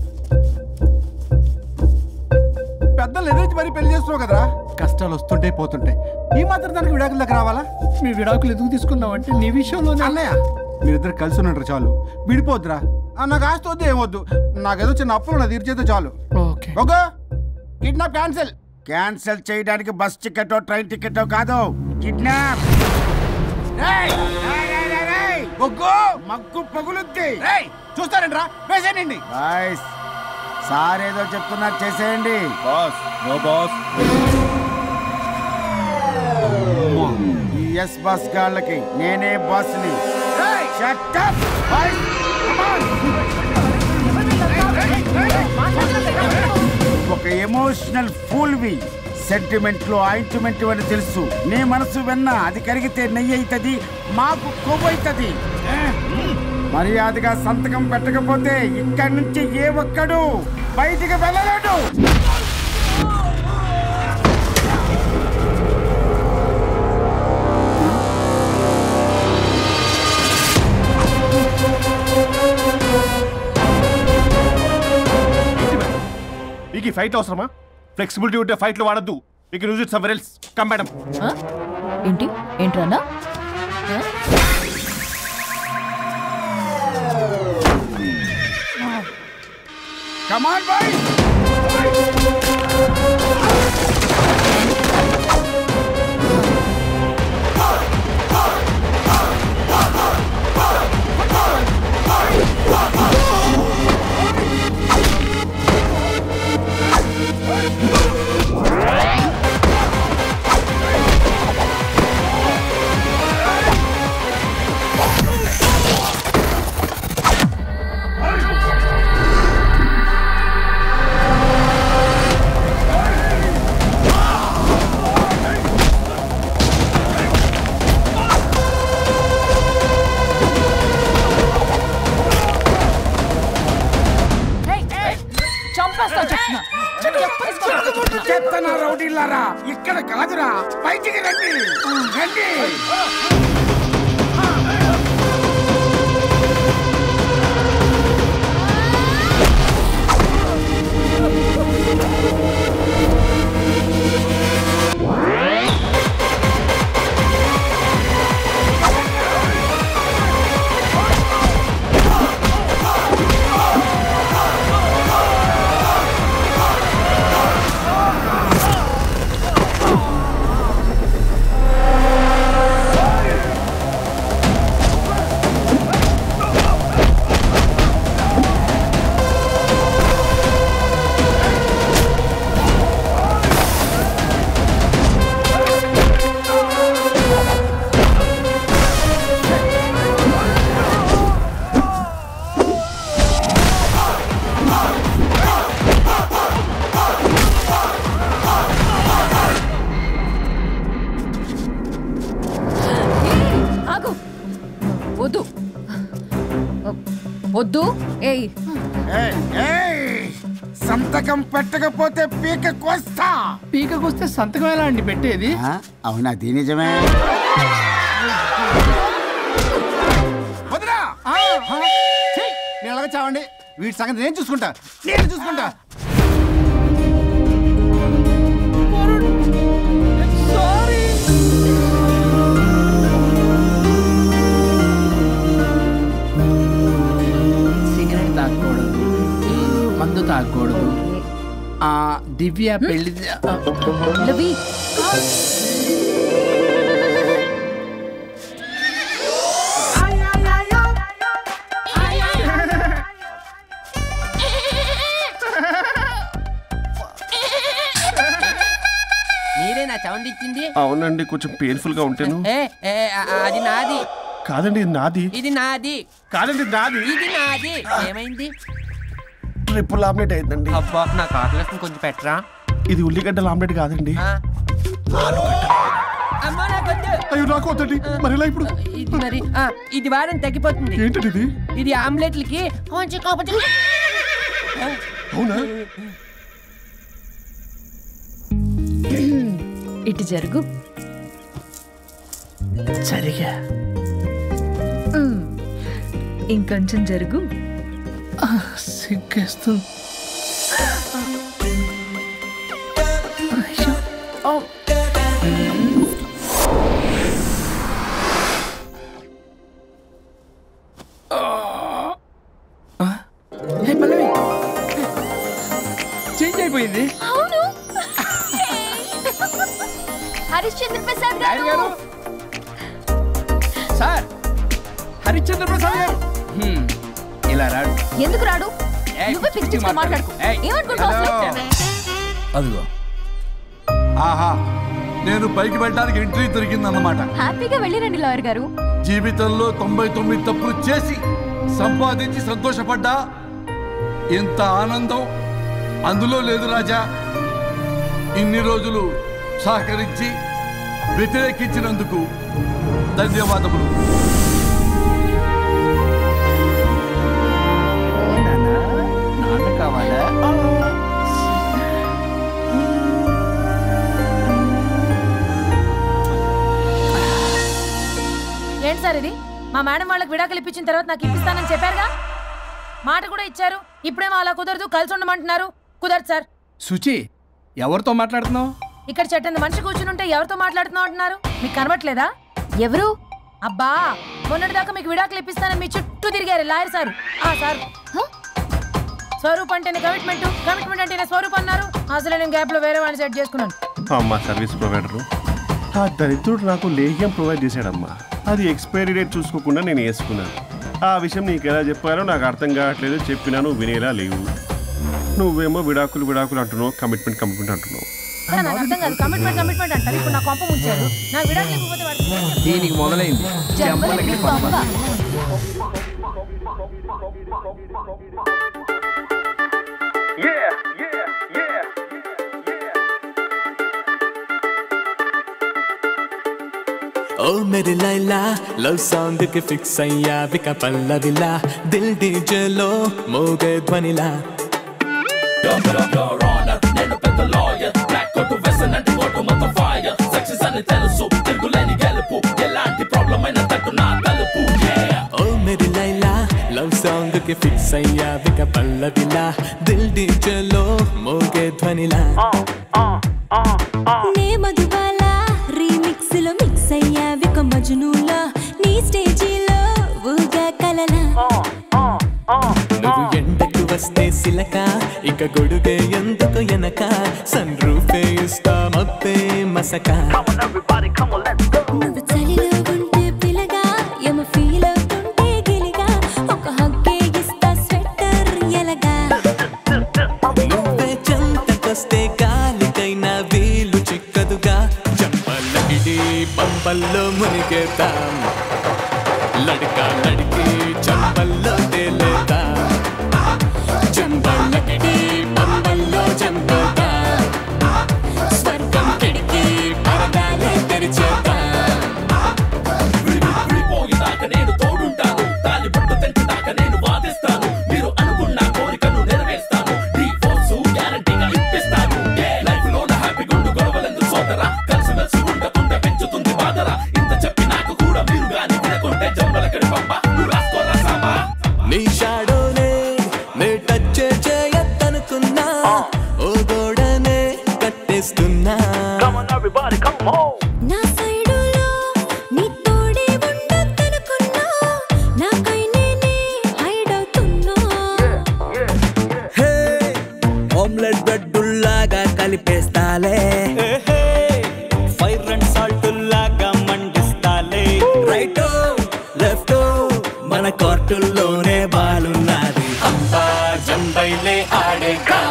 S13: పెద్దలు ఎదురు మరి పెళ్లి చేస్తున్నావు కదరా. కష్టాలు వస్తుంటే పోతుంటాయి. ఈ మాత్రం దానికి విడాకుల దగ్గర రావాలా?
S9: మీ విడాకులు ఎందుకు తీసుకున్నావు అంటే నీ విషయంలోనే.
S13: అన్నయ్య మీరిద్దరు కలిసి ఉన్నట్టు చాలు, విడిపోద్దురా. నాకు ఆస్తి వద్దు ఏమొద్దు, నాకేదో చిన్న అప్పులు నా తీర్చేదో చాలు.
S9: Okay
S13: okay, kidnap cancel.
S8: Cancel చేయడానికి బస్ టికెట్ ట్రైన్ టికెట్ కాదు, కిడ్నాప్. మగ్గు పగులుద్ది.
S13: చూస్తారంట్రా, వేసేయండి.
S8: సార్ ఏదో చెప్తున్నారు, చేసేయండి.
S18: Boss no boss.
S8: ఈ ఎస్ బస్ గాళ్ళకి నేనే బాస్ని. Shut up! ఒక ఎమోషనల్ ఫూల్వి. సెంటిమెంట్ లో ఆయింట్మెంట్ అని తెలుసు. నీ మనసు వెన్న, అది కరిగితే నెయ్యి అవుతుంది, మాకు కొవ్వు అవుతుంది. మర్యాదగా సంతకం పెట్టకపోతే ఇక్కడి నుంచి ఏ ఒక్కడు బయటికి వెళ్ళలేడు.
S18: మీకు ఫైట్ అవసరమా? ఫ్లెక్సిబిలిటీ ఉంటే ఫైట్లు వాడద్దు. మీకు use it somewhere else. Come madam.
S15: ఏంటి ఏంట్రన్నా?
S8: Come on, boys! చెత్తనా రౌడీలారా, ఇక్కడ కాదురా, బయటికి రండి రండి. సంతకం పెట్టకపోతే పీకకొస్తా.
S9: పీకకొస్తే సంతకం ఎలా అండి పెట్టేది?
S8: అవునా? అది నిజమే.
S13: వదినా నేను ఎలాగ చావండి, వీటి సంగతి నేను చూసుకుంటా.
S9: సిగరెట్ తాగకూడదు, మందు తాగకూడదు. దివ్య పెళ్లి
S4: మీరేనా సౌండ్ ఇచ్చింది?
S18: అవునండి, కొంచెం పెయిన్ఫుల్ గా ఉంటాను.
S4: అది నాది
S18: కాదండి, నాది.
S4: ఇది నాది
S18: కాదండి, నాది.
S4: ఇది నాది. ఏమైంది?
S18: ట్రిపుల్ ఆమ్లెట్ అయిందండి.
S4: అబ్బా, నాకు ఆకలిస్తుంది, కొంచెం పెట్టరా.
S18: ఇది ఉల్లిగడ్డల ఆమ్లెట్ కాదండి.
S4: అమ్మా నాకొద్దు.
S18: అయ్యో నాకు వద్దండి. మరి ఇలా ఇప్పుడు
S4: ఇది మరి ఇది వారం తగ్గిపోతుంది.
S18: ఏంటది ఇది?
S4: ఇది ఆమ్లెట్లకి కొంచెం కాకపోతే.
S18: అవునా?
S15: ఇటు జరుగు.
S9: సరిగా
S15: ఇంకొంచెం జరుగు.
S9: సిగ్గేస్తుంది. చేంజ్ అయిపోయింది.
S15: హరిశ్చంద్ర ప్రసాద్ గారు.
S9: సార్, హరిశ్చంద్ర ప్రసాద్ గారు ఇలా రాడు.
S15: ఎందుకు రాడు? నువ్వే పిచ్చి పిచ్చిగా మాట్లాడుకో. ఏమనుకుంటావు?
S2: అదిగో ఆహా, నేను పైకి వెళ్ళడానికి ఎంట్రీ దొరికిందన్నమాట.
S15: హ్యాపీగా వెళ్ళిరండి లాయర్ గారు.
S2: జీవితంలో 99 తప్పులు చేసి సంపాదించి సంతోషపడ్డా ఇంత ఆనందం అందులో లేదు రాజా. ఇన్ని రోజులు సహకరించి వ్యతిరేకించినందుకు ధన్యవాదములు.
S9: నాన్న కావాలా?
S19: ఏంటి సార్ ఇది? మా మేడం వాళ్ళకి విడాకులు ఇప్పించిన తర్వాత నాకు ఇప్పిస్తానని చెప్పారుగా, మాట కూడా ఇచ్చారు. ఇప్పుడేమో అలా కుదరదు, కలిసి ఉండమంటున్నారు. కుదరదు సార్.
S9: సుచి, ఎవరితో మాట్లాడుతున్నావు?
S19: ఇక్కడ చెట్టని మనిషి కూర్చుని ఉంటే ఎవరితో మాట్లాడుతున్నావు అంటున్నారు. మీకు కనబట్లేదా?
S15: ఎవరు?
S19: అబ్బా, మొన్నటిదాకా మీకు విడాకులు ఇప్పిస్తానని మీ చుట్టూ తిరిగారు లాయర్ సార్. సార్, స్వరూప్ అంటేనే కమిట్మెంట్, కమిట్మెంట్ అంటేనే స్వరూప్ అన్నారు. అసలు నేను గ్యాప్ లో వేరే వాడిని సెట్ చేసుకున్నాను.
S18: అమ్మా సర్వీస్ ప్రొవైడరు ఆ దరిద్రుడు నాకు లేహ్యం ప్రొవైడ్ చేశాడమ్మా. అది ఎక్స్పైరీ డేట్ చూసుకోకుండా నేను వేసుకున్నాను. ఆ విషయం నీకు ఎలా చెప్పారో నాకు అర్థం కావట్లేదు. చెప్పినాను వినేలా లేవు. నువ్వేమో విడాకులు విడాకులు అంటున్నావు, కమిట్మెంట్ కమిట్మెంట్ అంటున్నావు.
S19: నాకు అర్థం కాదు. కమిట్మెంట్ కమిట్మెంట్ అంటారు. ఇప్పుడు నా కొంప ముంచారు. నా విడాకులు ఇవ్వకపోతే వాడు
S9: దీనికి మొదలైంది.
S20: ओ मेरी लैला लव सॉन्ग के फिक्स अయ్యా విక పల్లవిలా దిల్ డీజేలో మోగే ధ్వనిలా నేను పెద్ద లాయర్ బ్లాక్ కోట్ వెసన్ అంటే కోట్ మొత్తం ఫైర్ సక్సెస్ అని తెలుసు తిరుగులేని గెలుపు ఎలాంటి ప్రాబ్లం అయినా తట్టు నా తలుపు ఓ मेरी లైలా లవ్ సాంగ్ కి ఫిక్స్ అయ్యా విక పల్లవిలా దిల్ డీజేలో మోగే ధ్వనిలా
S16: నే మధుబాలా రీమిక్స్ లో మిక్స్ అయ్యా విక మజ్నూలా నీ స్టేజీలో ఊగా కలలా
S20: నువ్వు ఎండకు వస్తే సిలక ఇక గొడుగే ఎందుకు ఎనక సన్ రూఫే ఇస్తా మబ్బే మసక
S16: నువ్వు చలిలో ఉంటే పిలగా యమ ఫీల్ అవుతుంటే గిలిగా ఒక హగ్గే ఇస్తా స్వెటర్ ఎలగా
S20: నువ్వే చెంతకొస్తే గాలికైనా వీలు చిక్కదుగా చంపలకిడి పంపల్లో మునిగేద్దాం లడకా లడికి చంపల్లో తేలేదా చంపలకిడి పంపల్లో చంపదా స్వర్గం కిడికి పరదాలే తెరిచేద్దాం విడిపోయిదాకా నేను తోడుంటాను తాలి పట్టు తెంచుదాకా నేను వాదిస్తాను మీరు అనుకున్న కోరికను నెరవేర్స్తాను నీ ఫోర్సు ఓ గోడనే కట్టేస్తున్నా
S16: నా సైడులో నీ తోడే ఉండొద్దనుకున్నా నాకై నేనే హైడ్ అవుతున్నా
S20: హే ఆమ్లెట్ బ్రెడ్డుల్లాగా కలిపేస్తాలే ఫైర్ అండ్ సాల్ట్ లాగా మండిస్తాలే రైట్ లెఫ్ట్ మన కోర్టుల్లోనే బాలున్నది అంబా జంబైలే ఆడేగా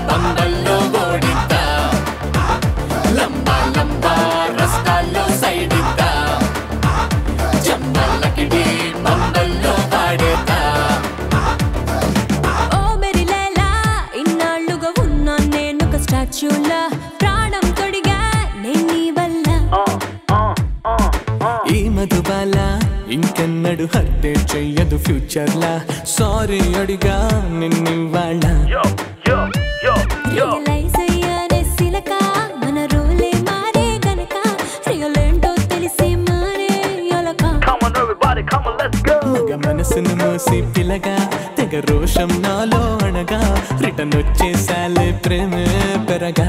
S20: బంబల్లో ఓడిద్దా లంబా లంబా రస్తాల్లో సైడిద్దా జంబల్లకిడి బంబల్లో ఆడేదా
S16: ఓ మెరి లైలా ఇన్నాళ్ళుగా ఉన్నా నేను ఒక స్టాచ్యూలా ప్రాణం తొడిగా నేను నీ వల్ల
S20: ఈ మధుబాల ఇంకెన్నడు హత్య చెయ్యదు ఫ్యూచర్ లా సారీ అడిగా నిన్నివాళ్ళ
S16: రియలైజ్ అయ్యానే సిలక మన రోలే మారే గనక రియల్ ఏంటో తెలిసి మారే యొలక
S20: మగ మనసును మోసి పిల్లగా తెగ రోషం నాలో అనగా రిటర్న్ వచ్చేసాలే ప్రేమే పెరగా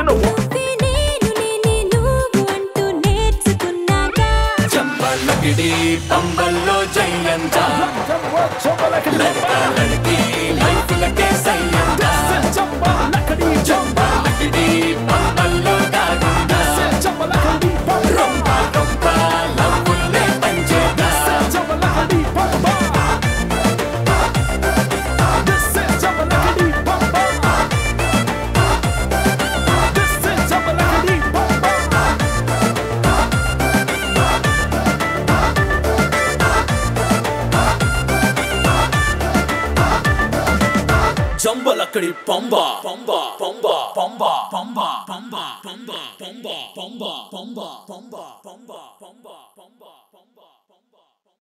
S16: నువ్వే నేను నేనే నువ్వు అంటూ నేర్చుకున్నాగా
S20: చంపలకిడి పంబల్లో జయంత లడకి లైఫ్లకే సయ్యంత చంపలకిడి పంబల్లో కాకుండా రొంప రొంప లవ్వులే పంచేదా జంబలక్కడి పంబ పంబ పంబ పంబ పంబ పంబ పంబ పంబ పంబ పంబ పంబ పంబ పంబ